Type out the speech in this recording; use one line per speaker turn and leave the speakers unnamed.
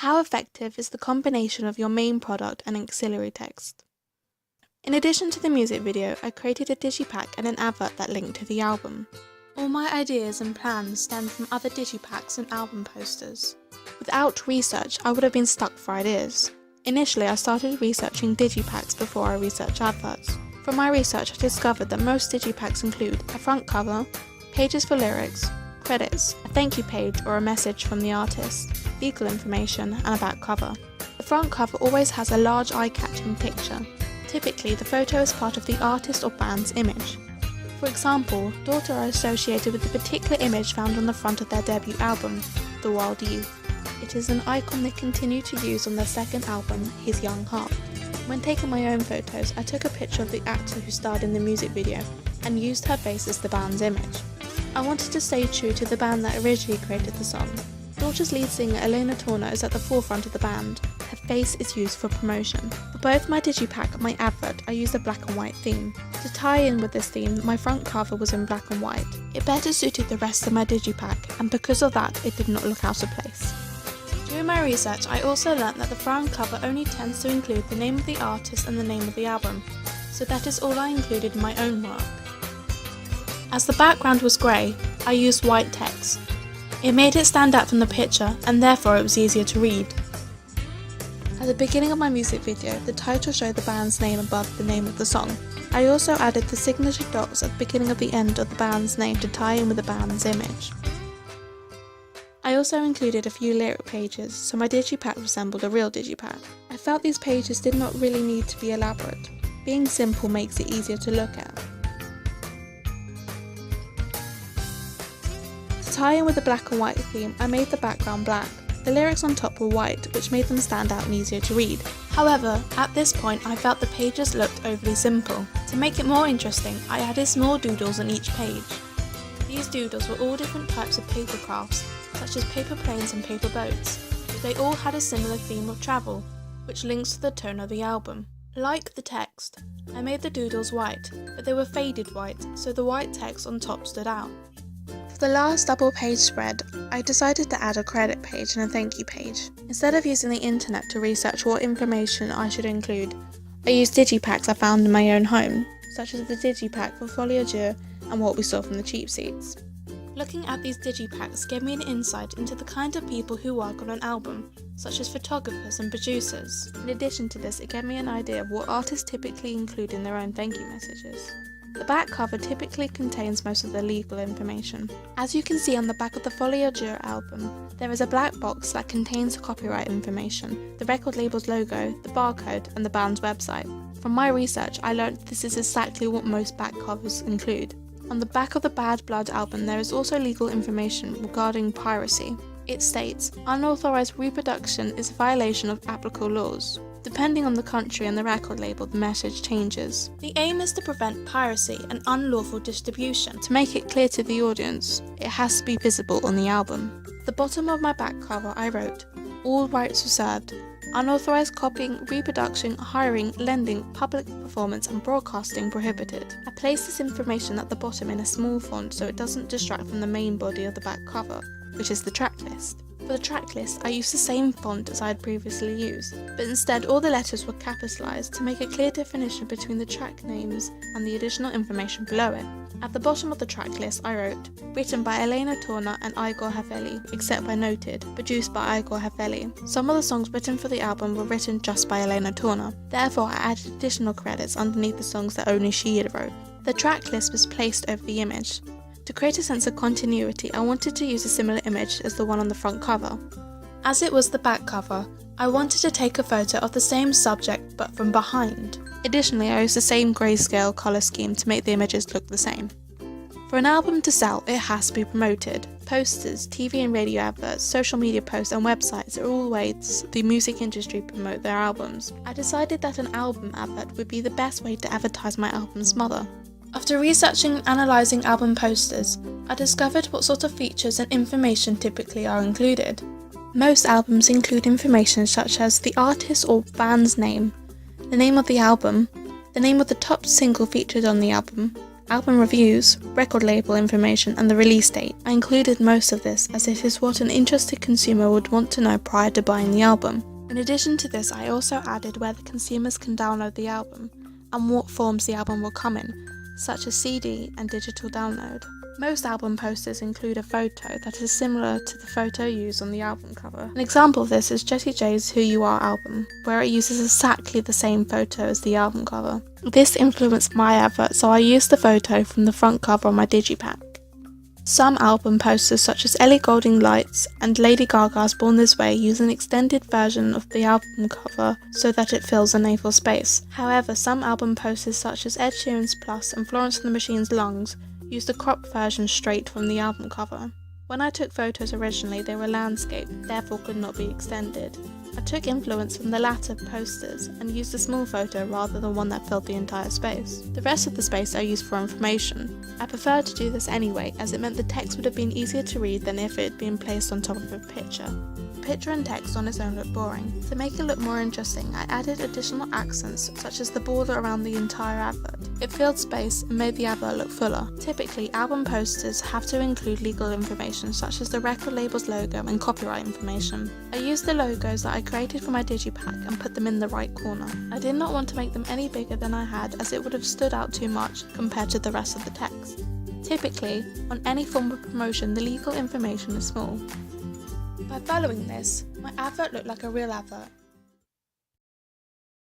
How effective is the combination of your main product and auxiliary text? In addition to the music video, I created a digipack and an advert that linked to the album. All my ideas and plans stemmed from other digipacks and album posters. Without research, I would have been stuck for ideas. Initially, I started researching digipacks before I researched adverts. From my research, I discovered that most digipacks include a front cover, pages for lyrics, credits, a thank you page or a message from the artist, legal information, and a back cover. The front cover always has a large eye-catching picture. Typically, the photo is part of the artist or band's image. For example, Daughter are associated with the particular image found on the front of their debut album, The Wild Youth. It is an icon they continue to use on their second album, His Young Heart. When taking my own photos, I took a picture of the actor who starred in the music video and used her face as the band's image. I wanted to stay true to the band that originally created the song. Daughter's lead singer Elena Torna is at the forefront of the band. Her face is used for promotion. For both my digipack and my advert, I used a black and white theme. To tie in with this theme, my front cover was in black and white. It better suited the rest of my digipack, and because of that, it did not look out of place. During my research, I also learnt that the front cover only tends to include the name of the artist and the name of the album, so that is all I included in my own work. As the background was grey, I used white text. It made it stand out from the picture, and therefore it was easier to read. At the beginning of my music video, the title showed the band's name above the name of the song. I also added the signature dots at the beginning of the end of the band's name to tie in with the band's image. I also included a few lyric pages, so my digipack resembled a real digipack. I felt these pages did not really need to be elaborate. Being simple makes it easier to look at. To tie in with the black and white theme, I made the background black. The lyrics on top were white, which made them stand out and easier to read. However, at this point I felt the pages looked overly simple. To make it more interesting, I added small doodles on each page. These doodles were all different types of paper crafts, such as paper planes and paper boats, but they all had a similar theme of travel, which links to the tone of the album. Like the text, I made the doodles white, but they were faded white, so the white text on top stood out. For the last double page spread, I decided to add a credit page and a thank you page. Instead of using the internet to research what information I should include, I used digipacks I found in my own home, such as the digipack for Folie à Deux and what we saw from the cheap seats. Looking at these digipacks gave me an insight into the kind of people who work on an album, such as photographers and producers. In addition to this, it gave me an idea of what artists typically include in their own thank you messages. The back cover typically contains most of the legal information. As you can see on the back of the Folie à Deux album, there is a black box that contains the copyright information, the record label's logo, the barcode, and the band's website. From my research, I learned this is exactly what most back covers include. On the back of the Bad Blood album, there is also legal information regarding piracy. It states, unauthorized reproduction is a violation of applicable laws. Depending on the country and the record label, the message changes. The aim is to prevent piracy and unlawful distribution. To make it clear to the audience, it has to be visible on the album. At the bottom of my back cover, I wrote, all rights reserved. Unauthorized copying, reproduction, hiring, lending, public performance and broadcasting prohibited. I placed this information at the bottom in a small font so it doesn't distract from the main body of the back cover, which is the track list. For the track list, I used the same font as I had previously used, but instead all the letters were capitalized to make a clear definition between the track names and the additional information below it. At the bottom of the track list I wrote, written by Elena Torna and Igor Haveli, except where noted, produced by Igor Haveli. Some of the songs written for the album were written just by Elena Torna, therefore I added additional credits underneath the songs that only she had wrote. The track list was placed over the image. To create a sense of continuity, I wanted to use a similar image as the one on the front cover. As it was the back cover, I wanted to take a photo of the same subject but from behind. Additionally, I used the same grayscale colour scheme to make the images look the same. For an album to sell, it has to be promoted. Posters, TV and radio adverts, social media posts and websites are all ways the music industry promote their albums. I decided that an album advert would be the best way to advertise my album's mother. After researching and analysing album posters, I discovered what sort of features and information typically are included. Most albums include information such as the artist or band's name, the name of the album, the name of the top single featured on the album, album reviews, record label information, and the release date. I included most of this as it is what an interested consumer would want to know prior to buying the album. In addition to this, I also added where the consumers can download the album and what forms the album will come in, such as CD and digital download. Most album posters include a photo that is similar to the photo used on the album cover. An example of this is Jessie J's Who You Are album, where it uses exactly the same photo as the album cover. This influenced my advert, so I used the photo from the front cover on my digipack. Some album posters such as Ellie Goulding Lights and Lady Gaga's Born This Way use an extended version of the album cover so that it fills a navel space. However, some album posters such as Ed Sheeran's Plus and Florence and the Machine's Lungs used a cropped version straight from the album cover. When I took photos originally, they were landscape, therefore could not be extended. I took influence from the latter posters and used a small photo rather than one that filled the entire space. The rest of the space I used for information. I preferred to do this anyway, as it meant the text would have been easier to read than if it had been placed on top of a picture. The picture and text on its own looked boring. To make it look more interesting, I added additional accents such as the border around the entire advert. It filled space and made the advert look fuller. Typically, album posters have to include legal information such as the record label's logo and copyright information. I used the logos that I created for my digipack and put them in the right corner. I did not want to make them any bigger than I had, as it would have stood out too much compared to the rest of the text. Typically, on any form of promotion, the legal information is small. By following this, my advert looked like a real advert,